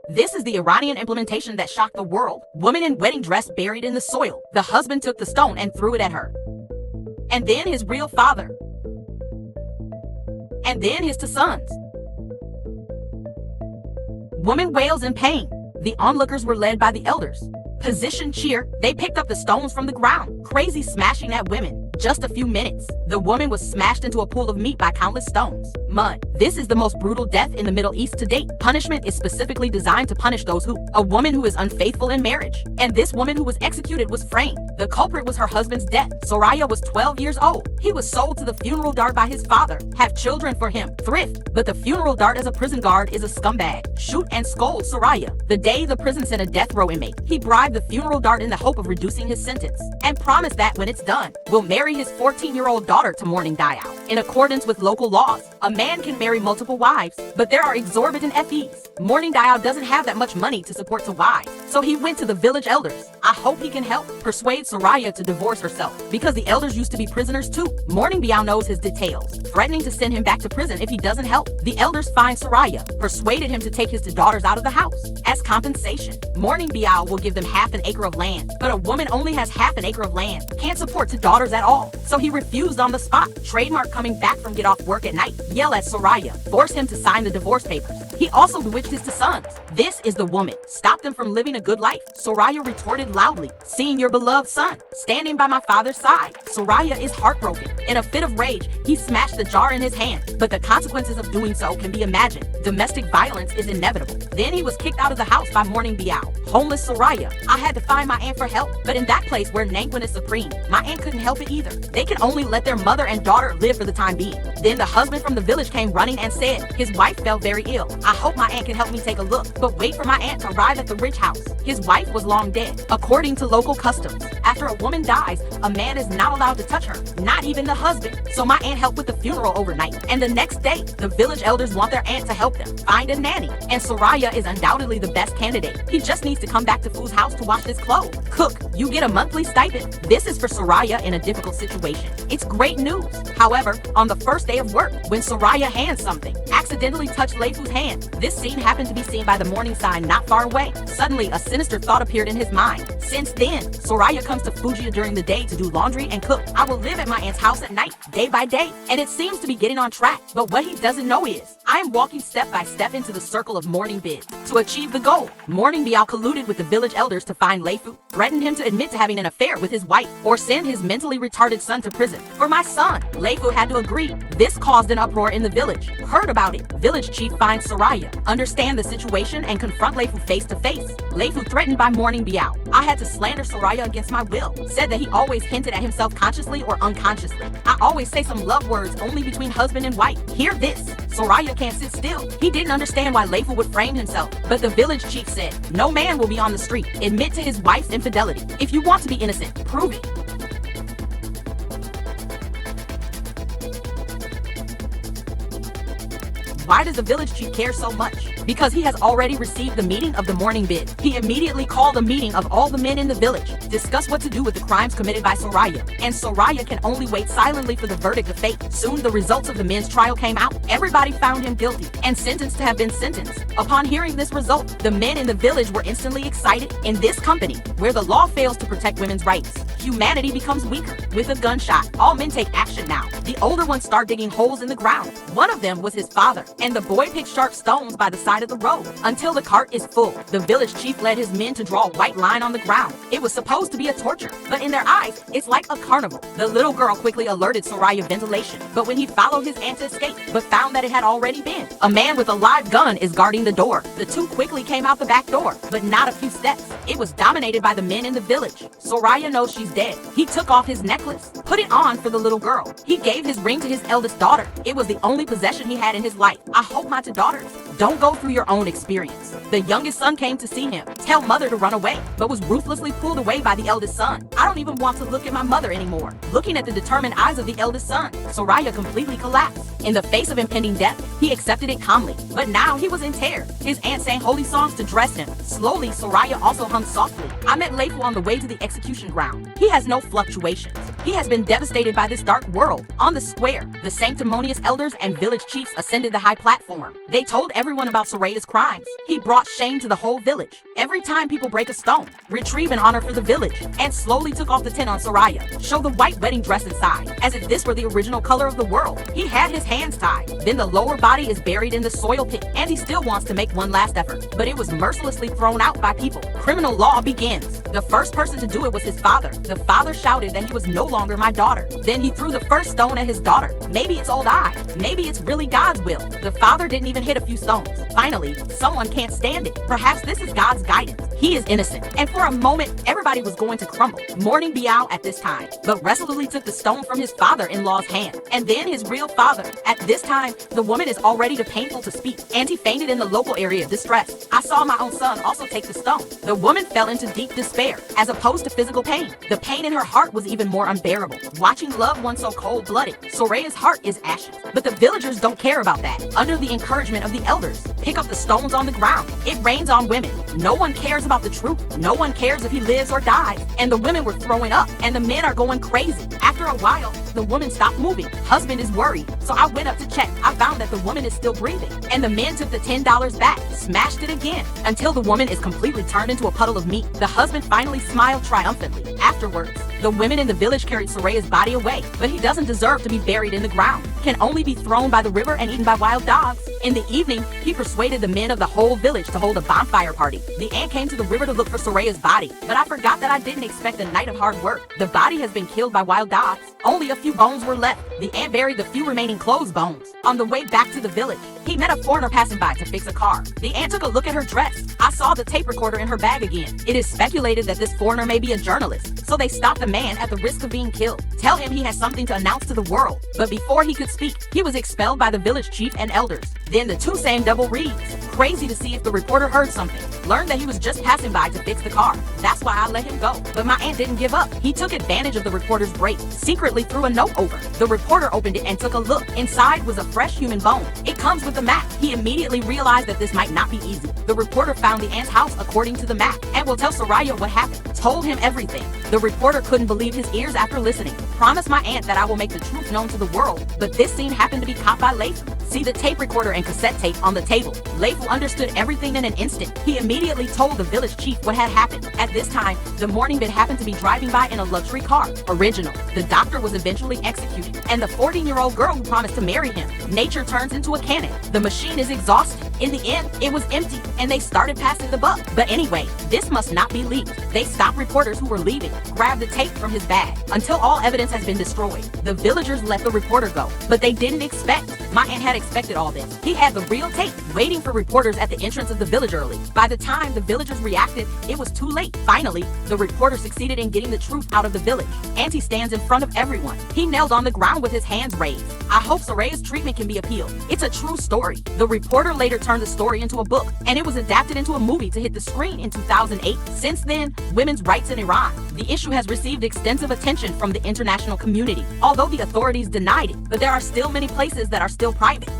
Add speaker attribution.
Speaker 1: This is the Iranian implementation that shocked the world. Woman in wedding dress buried in the soil. The husband took the stone and threw it at her. And then his real father. And then his two sons. Woman wails in pain. The onlookers were led by the elders. Position cheer, they picked up the stones from the ground. Crazy smashing at women. Just a few minutes, the woman was smashed into a pool of meat by countless stones. Mud. This is the most brutal death in the Middle East to date. Punishment is specifically designed to punish those who, a woman who is unfaithful in marriage. And this woman who was executed was framed. The culprit was her husband's death. Soraya was 12 years old. He was sold to the funeral dart by his father. Have children for him. Thrift. But the funeral dart as a prison guard is a scumbag. Shoot and scold Soraya. The day the prison sent a death row inmate, he bribed the funeral dart in the hope of reducing his sentence, and promised that when it's done, will marry his 14-year-old daughter to mourning die-out. In accordance with local laws, a man can marry multiple wives, but there are exorbitant fees. Mourning die-out doesn't have that much money to support two wives, so he went to the village elders. I hope he can help persuade Soraya to divorce herself, because the elders used to be prisoners too. Mourning Biao knows his details, threatening to send him back to prison if he doesn't help. The elders fined Soraya, persuaded him to take his two daughters out of the house. As compensation, Mourning Biao will give them half an acre of land, but a woman only has half an acre of land, can't support two daughters at all, so he refused on the spot. Trademark coming back from get off work at night, yell at Soraya, force him to sign the divorce papers. He also bewitched his two sons. This is the woman. Stop them from living a good life. Soraya retorted loudly, seeing your beloved son standing by my father's side. Soraya is heartbroken. In a fit of rage, he smashed the jar in his hand, but the consequences of doing so can be imagined. Domestic violence is inevitable. Then he was kicked out of the house by Mourning Biao. Homeless Soraya. I had to find my aunt for help, but in that place where Nanquin is supreme, my aunt couldn't help it either. They can only let their mother and daughter live for the time being. Then the husband from the village came running and said his wife fell very ill. I hope my aunt can help me take a look, but wait for my aunt to arrive at the rich house. His wife was long dead. According to local customs, after a woman dies, a man is not allowed to touch her, not even the husband. So my aunt helped with the funeral overnight, and the next day, the village elders want their aunt to help them find a nanny, and Soraya is undoubtedly the best candidate. He just needs to come back to Fu's house to wash his clothes. Cook, you get a monthly stipend. This is for Soraya in a difficult situation. It's great news. However, on the first day of work, when Soraya hands something, accidentally touched Leifu's hand. This scene happened to be seen by the morning sign not far away. Suddenly, a sinister thought appeared in his mind. Since then, Soraya comes to Fujia during the day to do laundry and cook. I will live at my aunt's house at night, day by day, and it seems to be getting on track. But what he doesn't know is, I am walking step by step into the circle of mourning bids to achieve the goal. Mourning Biao colluded with the village elders to find Leifu, threatened him to admit to having an affair with his wife, or send his mentally retarded son to prison. For my son, Leifu had to agree. This caused an uproar in the village. Heard about it, village chief finds Soraya, understand the situation, and confront Leifu face to face. Leifu threatened by Mourning Biao. I had to slander Soraya against my will. Said that he always hinted at himself consciously or unconsciously. I always say some love words only between husband and wife. Hear this. Soraya can't sit still. He didn't understand why Leifu would frame himself, but the village chief said, no man will be on the street. Admit to his wife's infidelity. If you want to be innocent, prove it. Why does the village chief care so much? Because he has already received the meeting of the mourning bid. He immediately called a meeting of all the men in the village, discuss what to do with the crimes committed by Soraya. And Soraya can only wait silently for the verdict of fate. Soon the results of the men's trial came out. Everybody found him guilty and sentenced to have been sentenced. Upon hearing this result, the men in the village were instantly excited. In this company, where the law fails to protect women's rights, humanity becomes weaker. With a gunshot, all men take action now. The older ones start digging holes in the ground. One of them was his father, and the boy picked sharp stones by the side of the road until the cart is full. The village chief led his men to draw a white line on the ground. It was supposed to be a torture, but in their eyes, it's like a carnival. The little girl quickly alerted Soraya of ventilation, but when he followed his aunt to escape, but found that it had already been. A man with a live gun is guarding the door. The two quickly came out the back door, but not a few steps. It was dominated by the men in the village. Soraya knows she's dead. He took off his necklace, put it on for the little girl. He gave his ring to his eldest daughter. It was the only possession he had in his life. I hope my two daughters don't go through your own experience. The youngest son came to see him, tell mother to run away, but was ruthlessly pulled away by the eldest son. I don't even want to look at my mother anymore. Looking at the determined eyes of the eldest son, Soraya completely collapsed. In the face of impending death, he accepted it calmly, but now he was in tears. His aunt sang holy songs to dress him. Slowly, Soraya also hummed softly. I met Leifu on the way to the execution ground. He has no fluctuations. He has been been devastated by this dark world. On the square, the sanctimonious elders and village chiefs ascended the high platform. They told everyone about Soraya's crimes. He brought shame to the whole village. Every time people break a stone, retrieve an honor for the village, and slowly took off the tent on Soraya. Show the white wedding dress inside, as if this were the original color of the world. He had his hands tied. Then the lower body is buried in the soil pit, and he still wants to make one last effort. But it was mercilessly thrown out by people. Criminal law begins. The first person to do it was his father. The father shouted that he was no longer my daughter. Then he threw the first stone at his daughter. Maybe it's old eye. Maybe it's really God's will. The father didn't even hit a few stones. Finally, someone can't stand it. Perhaps this is God's guidance. He is innocent. And for a moment, everybody was going to crumble. Mourning Biao at this time, but resolutely took the stone from his father-in-law's hand. And then his real father. At this time, the woman is already too painful to speak. Auntie fainted in the local area, distressed. I saw my own son also take the stone. The woman fell into deep despair, as opposed to physical pain. The pain in her heart was even more unbearable. Watching loved one so cold-blooded, Soraya's heart is ashes. But the villagers don't care about that. Under the encouragement of the elders, pick up the stones on the ground. It rains on women. No one cares about the truth. No one cares if he lives or dies. And the women were throwing up, and the men are going crazy. After a while, the woman stopped moving. Husband is worried, so I went up to check. I found that the woman is still breathing. And the men took the $10 back, smashed it again, until the woman is completely turned into a puddle of meat. The husband finally smiled triumphantly. Afterwards, the women in the village carried Soraya's body away, but he doesn't deserve to be buried in the ground. Can only be thrown by the river and eaten by wild dogs. In the evening, he persuaded the men of the whole village to hold a bonfire party. The aunt came to the river to look for Soraya's body, but I forgot that I didn't expect a night of hard work. The body has been killed by wild dogs. Only a few bones were left. The aunt buried the few remaining clothes bones. On the way back to the village, he met a foreigner passing by to fix a car. The aunt took a look at her dress. I saw the tape recorder in her bag again. It is speculated that this foreigner may be a journalist, so they stopped the man at the risk of being killed. Tell him he has something to announce to the world. But before he could speak, he was expelled by the village chief and elders. Then the two sang double reads. Crazy to see if the reporter heard something. Learned that he was just passing by to fix the car. That's why I let him go. But my aunt didn't give up. He took advantage of the reporter's break, secretly threw a note over. The reporter opened it and took a look. Inside was a fresh human bone. It comes with the map. He immediately realized that this might not be easy. The reporter found the aunt's house according to the map and will tell Soraya what happened. Told him everything. The reporter couldn't believe his ears after listening. Promised my aunt that I will make the truth known to the world. But this scene happened to be caught by Leif. See the tape recorder and cassette tape on the table. Leif understood everything in an instant. He immediately told the village chief what had happened. At this time, the mourning man happened to be driving by in a luxury car. Original. The doctor was eventually executed, and the 14-year-old girl who promised to marry him. Nature turns into a cannon. The machine is exhausted. In the end, it was empty, and they started passing the buck. But anyway, this must not be leaked. They stopped reporters who were leaving, grabbed the tape from his bag, until all evidence has been destroyed. The villagers let the reporter go, but they didn't expect. My aunt had expected all this. He had the real tape, waiting for reporters at the entrance of the village early. By the time the villagers reacted, it was too late. Finally, the reporter succeeded in getting the truth out of the village. Auntie stands in front of everyone. He knelt on the ground with his hands raised. I hope Soraya's treatment can be appealed. It's a true story. The reporter later turned the story into a book, and it was adapted into a movie to hit the screen in 2008. Since then, women's rights in Iran. The issue has received extensive attention from the international community, although the authorities denied it. But there are still many places that are still private.